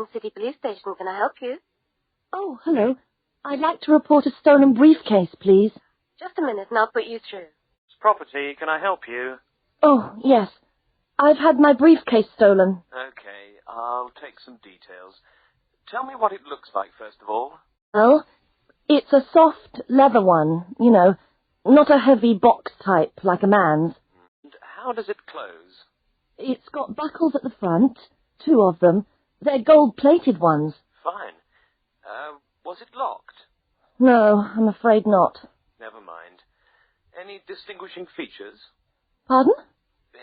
Reading City Police Station. Can I help you? Oh, hello. I'd like to report a stolen briefcase, please. Just a minute and I'll put you through. It's property. Can I help you? Oh, yes. I've had my briefcase stolen. Okay, I'll take some details. Tell me what it looks like, first of all. Well, it's a soft leather one, you know, not a heavy box type like a man's. And how does it close? It's got buckles at the front, 2 of them. They're gold-plated ones. Fine. Was it locked? No, I'm afraid not. Never mind. Any distinguishing features? Pardon?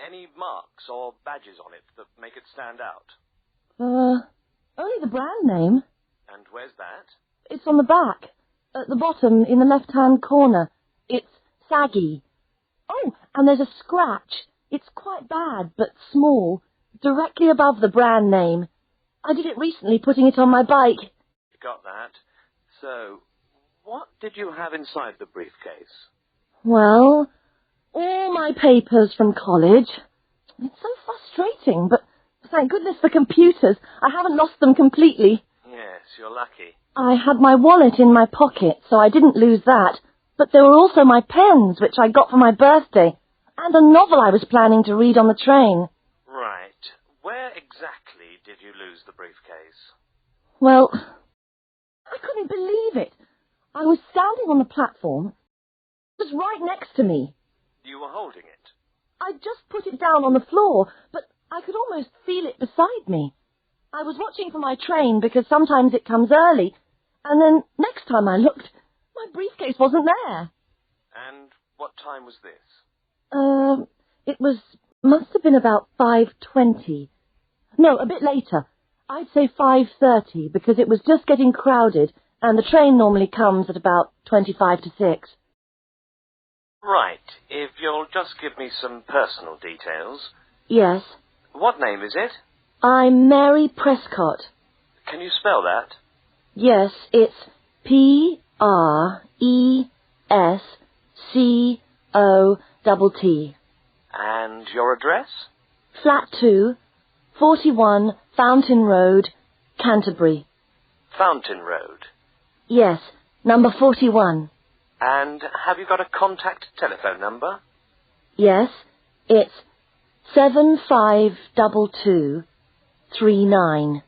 Any marks or badges on it that make it stand out? Only the brand name. And where's that? It's on the back, at the bottom in the left-hand corner. It's saggy. Oh, and there's a scratch. It's quite bad, but small, directly above the brand name. I did it recently, putting it on my bike. Got that. So, what did you have inside the briefcase? Well, all my papers from college. It's so frustrating, but thank goodness for computers. I haven't lost them completely. Yes, you're lucky. I had my wallet in my pocket, so I didn't lose that. But there were also my pens, which I got for my birthday, and a novel I was planning to read on the train. Right. Where exactly did you lose the briefcase? Well, I couldn't believe it. I was standing on the platform. It was right next to me. You were holding it? I just put it down on the floor, but I could almost feel it beside me. I was watching for my train because sometimes it comes early, and then next time I looked, my briefcase wasn't there. And what time was this? Must have been about 5:20. No, a bit later. I'd say 5:30 because it was just getting crowded and the train normally comes at about 25 to 6. Right. If you'll just give me some personal details. Yes. What name is it? I'm Mary Prescott. Can you spell that? Yes, it's Prescott. And your address? Flat 2, 41 Fountain Road, Canterbury. Fountain Road? Yes, number 41. And have you got a contact telephone number? Yes, it's 752239.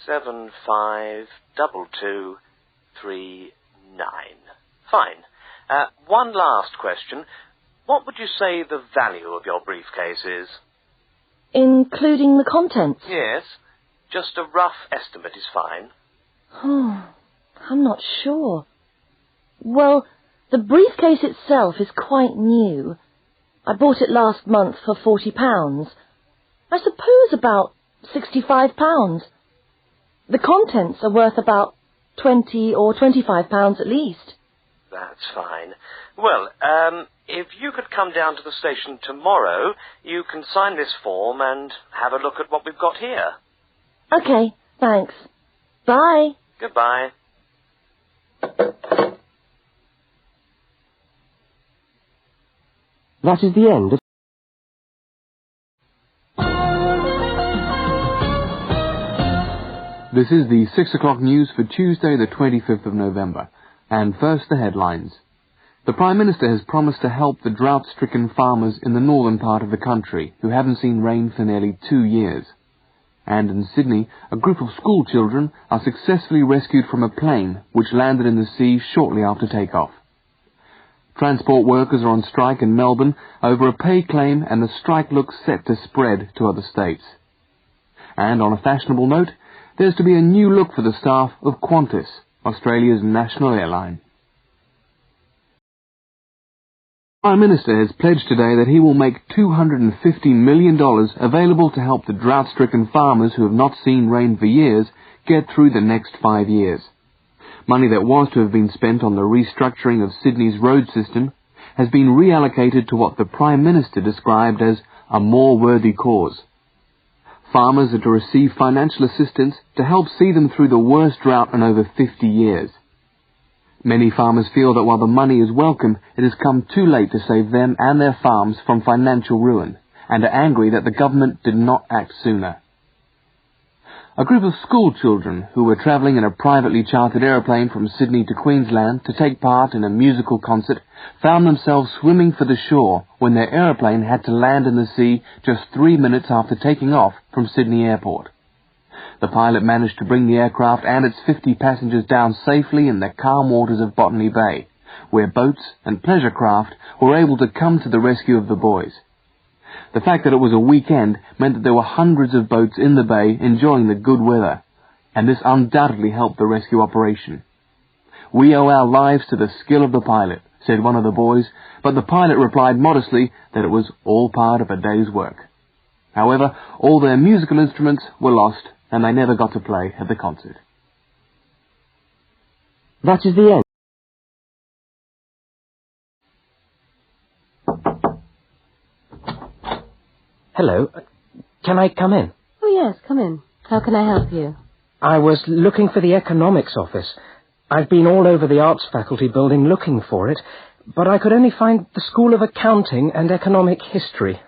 752239. Fine. One last question. What would you say the value of your briefcase is? Including the contents? Yes. Just a rough estimate is fine. Oh, I'm not sure. Well, the briefcase itself is quite new. I bought it last month for £40. I suppose about £65. The contents are worth about £20 or £25 at least. That's fine. Well, if you could come down to the station tomorrow, you can sign this form and have a look at what we've got here. Okay, thanks. Bye. Goodbye. That is the end of... This is the 6 o'clock news for Tuesday the 25th of November. And first the headlines. The Prime Minister has promised to help the drought-stricken farmers in the northern part of the country who haven't seen rain for nearly 2 years. And in Sydney, a group of school children are successfully rescued from a plane which landed in the sea shortly after takeoff. Transport workers are on strike in Melbourne over a pay claim, and the strike looks set to spread to other states. And on a fashionable note, there's to be a new look for the staff of Qantas, Australia's national airline. The Prime Minister has pledged today that he will make $250 million available to help the drought-stricken farmers who have not seen rain for years get through the next 5 years. Money that was to have been spent on the restructuring of Sydney's road system has been reallocated to what the Prime Minister described as a more worthy cause. Farmers are to receive financial assistance to help see them through the worst drought in over 50 years. Many farmers feel that while the money is welcome, it has come too late to save them and their farms from financial ruin, and are angry that the government did not act sooner. A group of school children who were travelling in a privately chartered aeroplane from Sydney to Queensland to take part in a musical concert found themselves swimming for the shore when their aeroplane had to land in the sea just 3 minutes after taking off from Sydney Airport. The pilot managed to bring the aircraft and its 50 passengers down safely in the calm waters of Botany Bay, where boats and pleasure craft were able to come to the rescue of the boys. The fact that it was a weekend meant that there were hundreds of boats in the bay enjoying the good weather, and this undoubtedly helped the rescue operation. "We owe our lives to the skill of the pilot," said one of the boys, but the pilot replied modestly that it was all part of a day's work. However, all their musical instruments were lost, and they never got to play at the concert. That is the end. Hello. Can I come in? Oh, yes, come in. How can I help you? I was looking for the economics office. I've been all over the arts faculty building looking for it, but I could only find the School of Accounting and Economic History.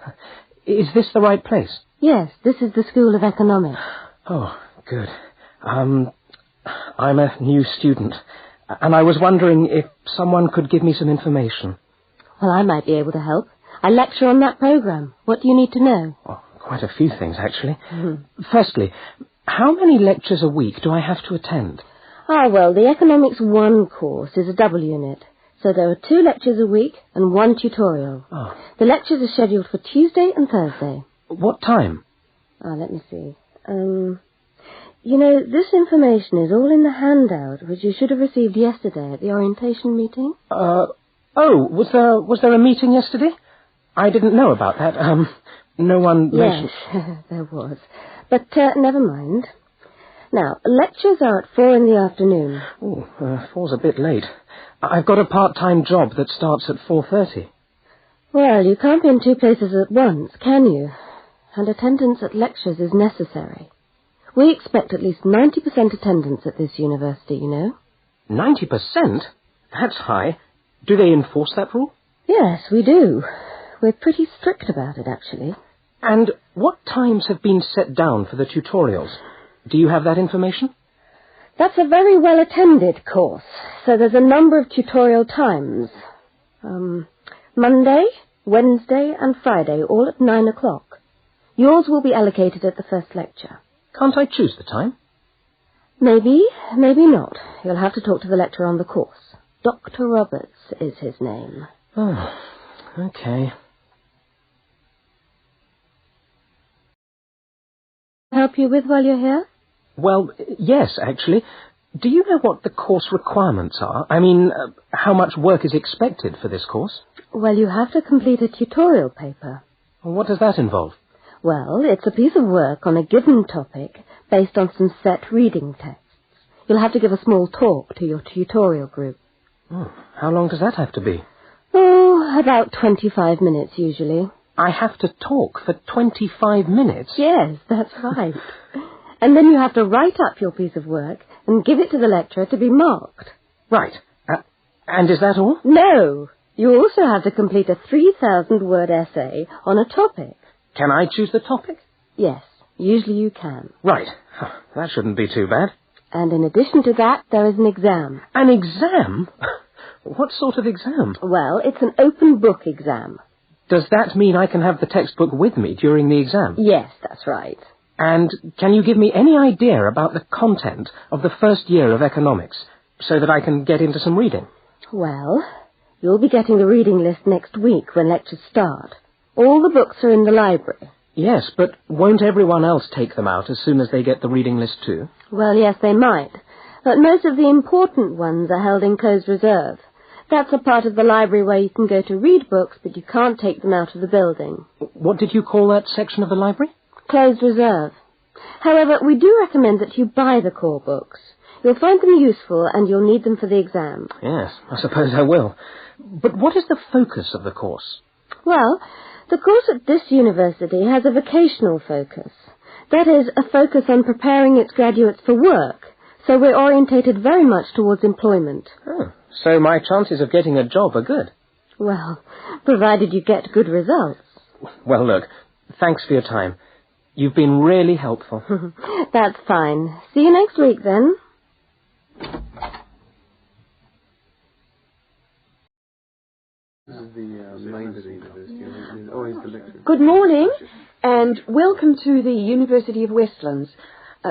Is this the right place? Yes, this is the School of Economics. Oh, good. I'm a new student, and I was wondering if someone could give me some information. Well, I might be able to help. I lecture on that program. What do you need to know? Oh, quite a few things, actually. Firstly, how many lectures a week do I have to attend? Well, the Economics 1 course is a double unit. So there are 2 lectures a week and 1 tutorial. Oh. The lectures are scheduled for Tuesday and Thursday. What time? Let me see. This information is all in the handout, which you should have received yesterday at the orientation meeting. Was there a meeting yesterday? I didn't know about that. No one mentioned... Yes, there was. But never mind. Now, lectures are at 4 in the afternoon. 4's a bit late. I've got a part-time job that starts at 4:30. Well, you can't be in 2 places at once, can you? And attendance at lectures is necessary. We expect at least 90% attendance at this university, you know. 90%? That's high. Do they enforce that rule? Yes, we do. We're pretty strict about it, actually. And what times have been set down for the tutorials? Do you have that information? That's a very well-attended course, so there's a number of tutorial times. Monday, Wednesday, and Friday, all at 9 o'clock. Yours will be allocated at the first lecture. Can't I choose the time? Maybe, maybe not. You'll have to talk to the lecturer on the course. Dr. Roberts is his name. Oh, okay. Help you with while you're here? Well, yes, actually. Do you know what the course requirements are? I mean, how much work is expected for this course? Well, you have to complete a tutorial paper. What does that involve? Well, it's a piece of work on a given topic based on some set reading texts. You'll have to give a small talk to your tutorial group. Oh, how long does that have to be? About 25 minutes usually. I have to talk for 25 minutes? Yes, that's right. And then you have to write up your piece of work and give it to the lecturer to be marked. Right. And is that all? No. You also have to complete a 3,000-word essay on a topic. Can I choose the topic? Yes, usually you can. Right. That shouldn't be too bad. And in addition to that, there is an exam. An exam? What sort of exam? Well, it's an open book exam. Does that mean I can have the textbook with me during the exam? Yes, that's right. And can you give me any idea about the content of the first year of economics, so that I can get into some reading? Well, you'll be getting the reading list next week when lectures start. All the books are in the library. Yes, but won't everyone else take them out as soon as they get the reading list too? Well, yes, they might. But most of the important ones are held in closed reserve. That's a part of the library where you can go to read books, but you can't take them out of the building. What did you call that section of the library? Closed reserve. However, we do recommend that you buy the core books. You'll find them useful and you'll need them for the exam. Yes, I suppose I will. But what is the focus of the course? Well, the course at this university has a vocational focus. That is, a focus on preparing its graduates for work. So we're orientated very much towards employment. Oh, so my chances of getting a job are good? Well, provided you get good results. Well, look, thanks for your time. You've been really helpful. That's fine. See you next week, then. Good morning, and welcome to the University of Westlands.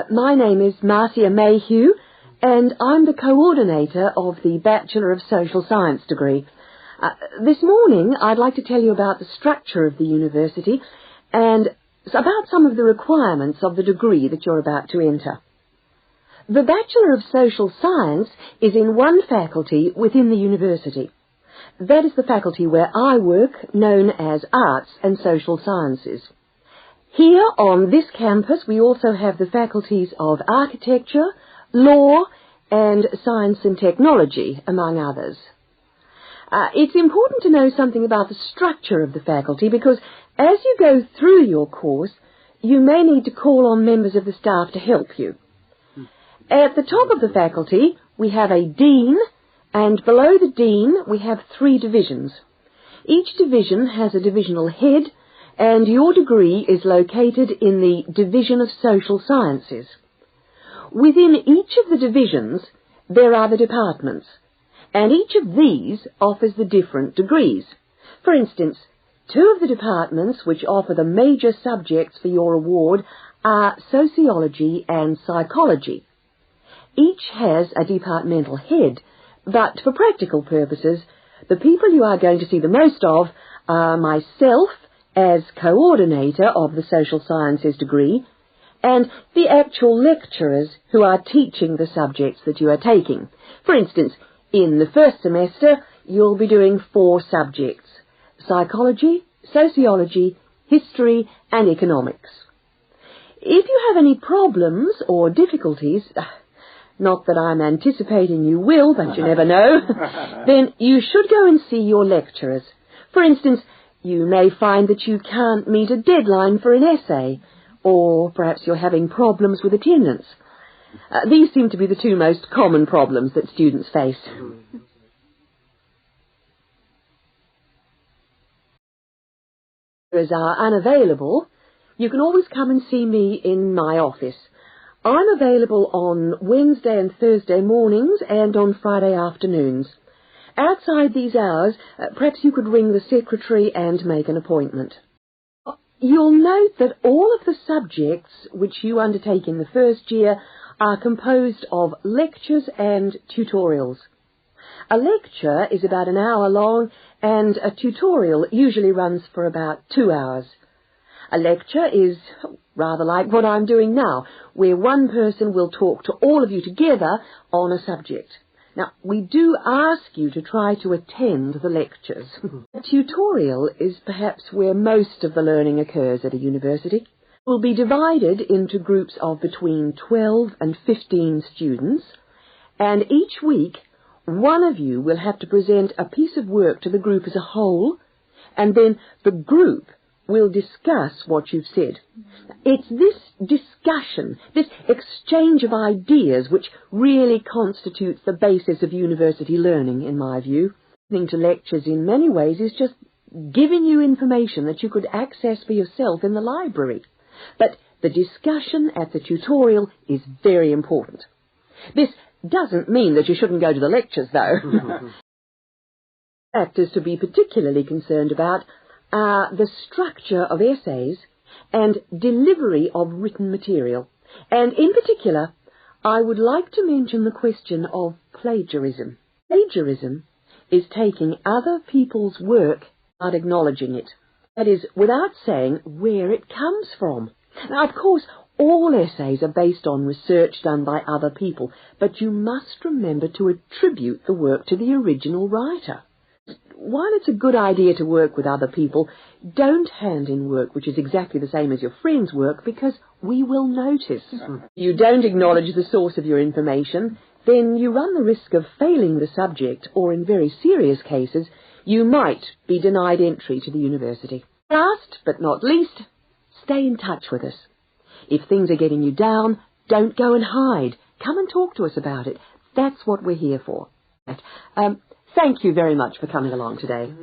My name is Marcia Mayhew, and I'm the coordinator of the Bachelor of Social Science degree. This morning, I'd like to tell you about the structure of the university and about some of the requirements of the degree that you're about to enter. The Bachelor of Social Science is in one faculty within the university. That is the faculty where I work, known as Arts and Social Sciences. Here on this campus, we also have the faculties of Architecture, Law, and Science and Technology, among others. It's important to know something about the structure of the faculty because as you go through your course, you may need to call on members of the staff to help you. At the top of the faculty, we have a dean, and below the dean, we have 3 divisions. Each division has a divisional head, and your degree is located in the Division of Social Sciences. Within each of the divisions, there are the departments, and each of these offers the different degrees. For instance, 2 of the departments which offer the major subjects for your award are Sociology and Psychology. Each has a departmental head, but for practical purposes, the people you are going to see the most of are myself as coordinator of the Social Sciences degree and the actual lecturers who are teaching the subjects that you are taking. For instance, in the first semester, you'll be doing 4 subjects: psychology, sociology, history, and economics. If you have any problems or difficulties, not that I'm anticipating you will, but you never know, then you should go and see your lecturers. For instance, you may find that you can't meet a deadline for an essay, or perhaps you're having problems with attendance. These seem to be the 2 most common problems that students face. As are unavailable, you can always come and see me in my office. I'm available on Wednesday and Thursday mornings and on Friday afternoons. Outside these hours, perhaps you could ring the secretary and make an appointment. You'll note that all of the subjects which you undertake in the first year are composed of lectures and tutorials. A lecture is about an hour long, and a tutorial usually runs for about 2 hours. A lecture is rather like what I'm doing now, where one person will talk to all of you together on a subject. Now, we do ask you to try to attend the lectures. A tutorial is perhaps where most of the learning occurs at a university. It will be divided into groups of between 12 and 15 students, and each week one of you will have to present a piece of work to the group as a whole, and then the group will discuss what you've said. It's this discussion, this exchange of ideas, which really constitutes the basis of university learning, in my view. Listening to lectures in many ways is just giving you information that you could access for yourself in the library. But the discussion at the tutorial is very important. This doesn't mean that you shouldn't go to the lectures, though. Factors to be particularly concerned about are the structure of essays and delivery of written material. And in particular, I would like to mention the question of plagiarism. Plagiarism is taking other people's work without acknowledging it. That is, without saying where it comes from. Now, of course, all essays are based on research done by other people, but you must remember to attribute the work to the original writer. While it's a good idea to work with other people, don't hand in work which is exactly the same as your friend's work, because we will notice. You don't acknowledge the source of your information, then you run the risk of failing the subject, or in very serious cases, you might be denied entry to the university. Last but not least, stay in touch with us. If things are getting you down, don't go and hide. Come and talk to us about it. That's what we're here for. Thank you very much for coming along today.